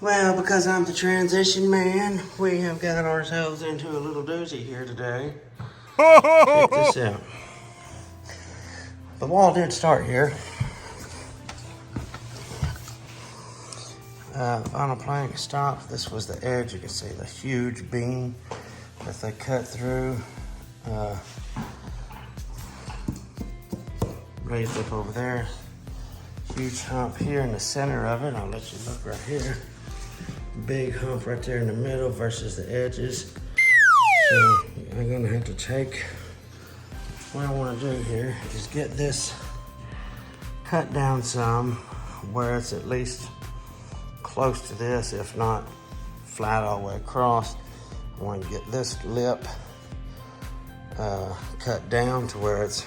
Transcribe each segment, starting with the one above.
Well, because I'm the transition man, we have got ourselves into a little doozy here today. Check this out. The wall did start here. Vinyl plank stopped. This was the edge. You can see the huge beam that they cut through. Raised up over there. Huge hump here in the center of it. I'll let you look right here. Big hump right there in the middle versus the edges. So I'm gonna have to take, what I wanna do here is get this cut down some where it's at least close to this, if not flat all the way across. I want to get this lip cut down to where it's,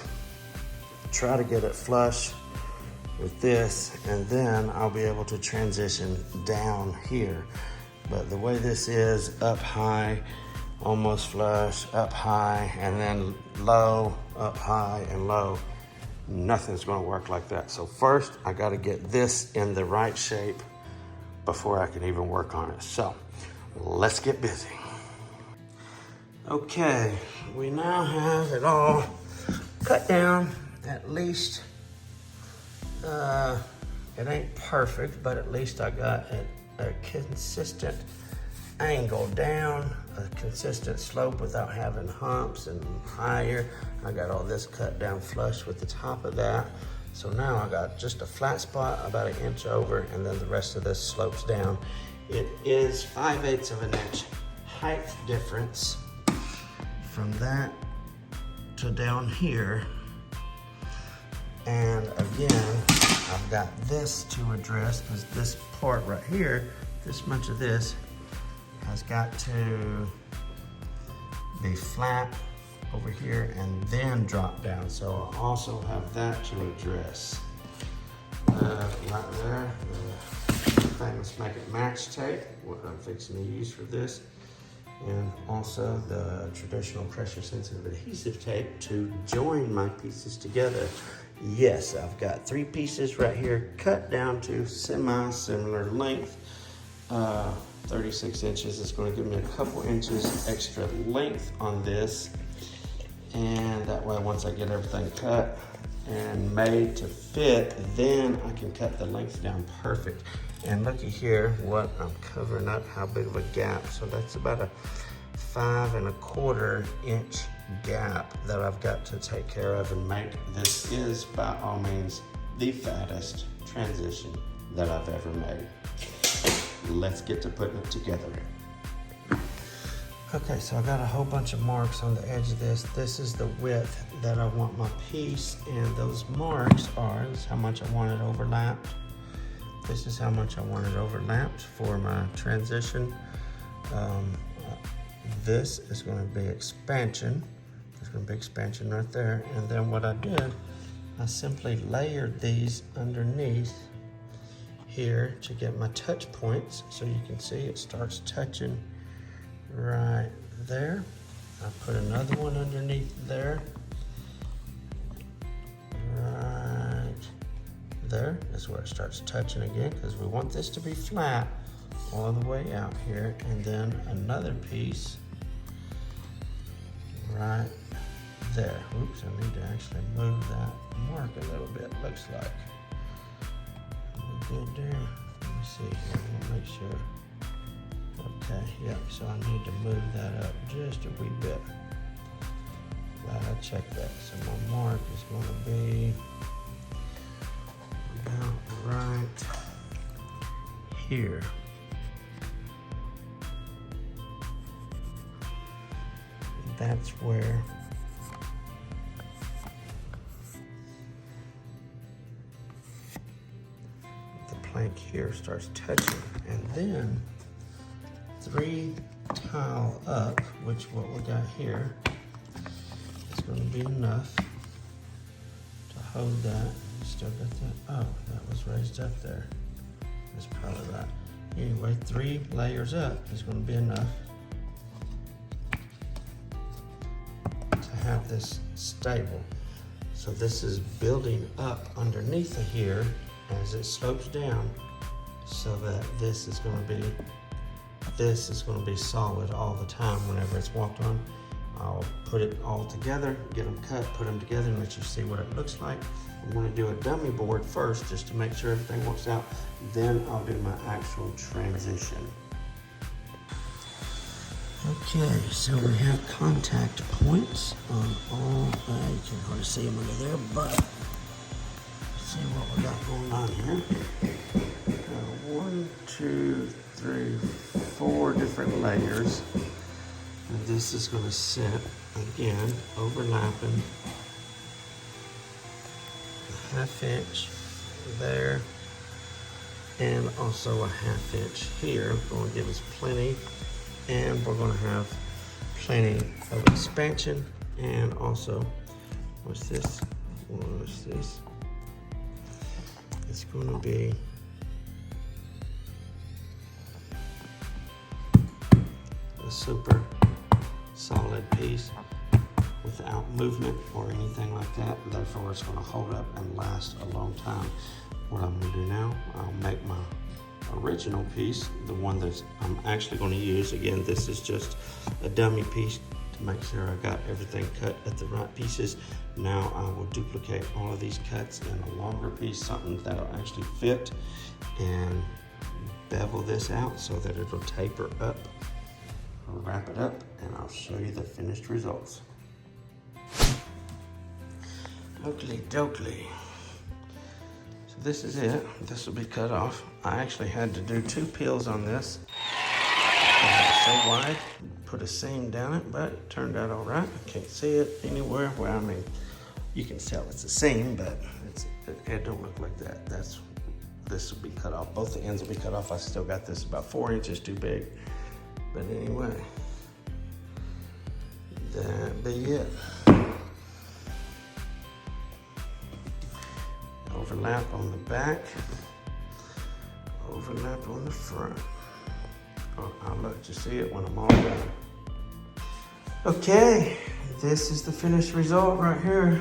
try to get it flush with this, and then I'll be able to transition down here. But the way this is, up high, almost flush, up high, and then low, up high, and low, nothing's gonna work like that. So first, I gotta get this in the right shape before I can even work on it. So let's get busy. Okay, we now have it all cut down, at least. It ain't perfect, but at least I got a consistent angle down, a consistent slope without having humps and higher. I got all this cut down flush with the top of that. So now I got just a flat spot about 1 inch over, and then the rest of this slopes down. It is 5/8 of an inch height difference from that to down here. And again, I've got this to address, because this part right here, this much of this has got to be flat over here and then drop down. So I also have that to address. Right there, the famous Make It Match tape, what I'm fixing to use for this. And also the traditional pressure sensitive adhesive tape to join my pieces together. Yes, I've got 3 pieces right here cut down to semi-similar length. 36 inches is going to give me a couple inches extra length on this. And that way, once I get everything cut and made to fit, then I can cut the length down perfect. And looky here, what I'm covering up, how big of a gap. So that's about a 5 1/4 inch gap that I've got to take care of and make. This is by all means the fattest transition that I've ever made. Let's get to putting it together. Okay, so I got a whole bunch of marks on the edge of this. This is the width that I want my piece, and those marks are, this is how much I want it overlapped. This is how much I want it overlapped for my transition. This is going to be expansion. There's going to be expansion right there. And then what I did, I simply layered these underneath here to get my touch points. So you can see it starts touching right there. I put another one underneath there. Right there is where it starts touching again, because we want this to be flat all the way out here. And then another piece right there. Oops, I need to actually move that mark a little bit, looks like. We good there? Let me see here, I want to make sure. Okay, yep, so I need to move that up just a wee bit. Glad I checked that. So my mark is going to be about right here. That's where the plank here starts touching. And then 3 tile up, which what we got here is going to be enough to hold that. Still got that. Oh, that was raised up there. That's probably right. Anyway, 3 layers up is going to be enough to have this stable. So this is building up underneath of here as it slopes down. so that this is going to be solid all the time whenever it's walked on. I'll put it all together, get them cut, put them together, and let you see what it looks like. I'm going to do a dummy board first just to make sure everything works out. Then I'll do my actual transition. Okay, so we have contact points on all, you can hardly see them under there, but let's see what we got going on here. 1, 2, 3, 4 different layers. And this is going to sit, again, overlapping a 1/2 inch there, and also a 1/2 inch here. Going to give us plenty, and we're going to have plenty of expansion, and also, what's this? What's this? It's going to be a super solid piece without movement or anything like that. Therefore, it's going to hold up and last a long time. What I'm going to do now, I'll make my original piece, the one that I'm actually going to use. Again, this is just a dummy piece to make sure I got everything cut at the right pieces. Now I will duplicate all of these cuts in a longer piece, something that'll actually fit, and bevel this out so that it'll taper up. I'll wrap it up and I'll show you the finished results. Oakley dokley. So this is it. This will be cut off. I actually had to do 2 peels on this. So wide, put a seam down it, but it turned out all right. I can't see it anywhere. Well, I mean, you can tell it's a seam, but it don't look like that. This will be cut off. Both the ends will be cut off. I still got this about 4 inches too big. But anyway, that be it. Overlap on the back, overlap on the front. I'll let you see it when I'm all done. Okay, this is the finished result right here.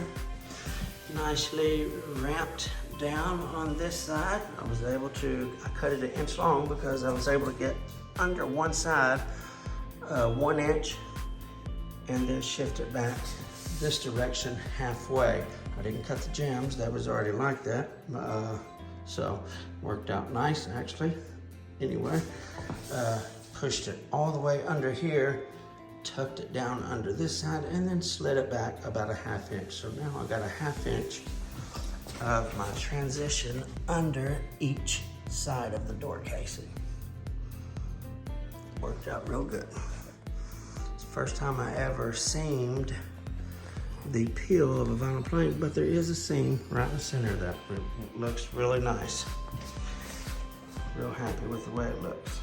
Nicely ramped down on this side. I cut it 1 inch long because I was able to get under one side 1 inch and then shift it back this direction halfway. I didn't cut the gems, that was already like that. So worked out nice actually. Anyway, pushed it all the way under here, tucked it down under this side, and then slid it back about a 1/2 inch. So now I got a 1/2 inch of my transition under each side of the door casing. Worked out real good. It's the first time I ever seamed the peel of a vinyl plank, but there is a seam right in the center of that. It looks really nice. Real happy with the way it looks.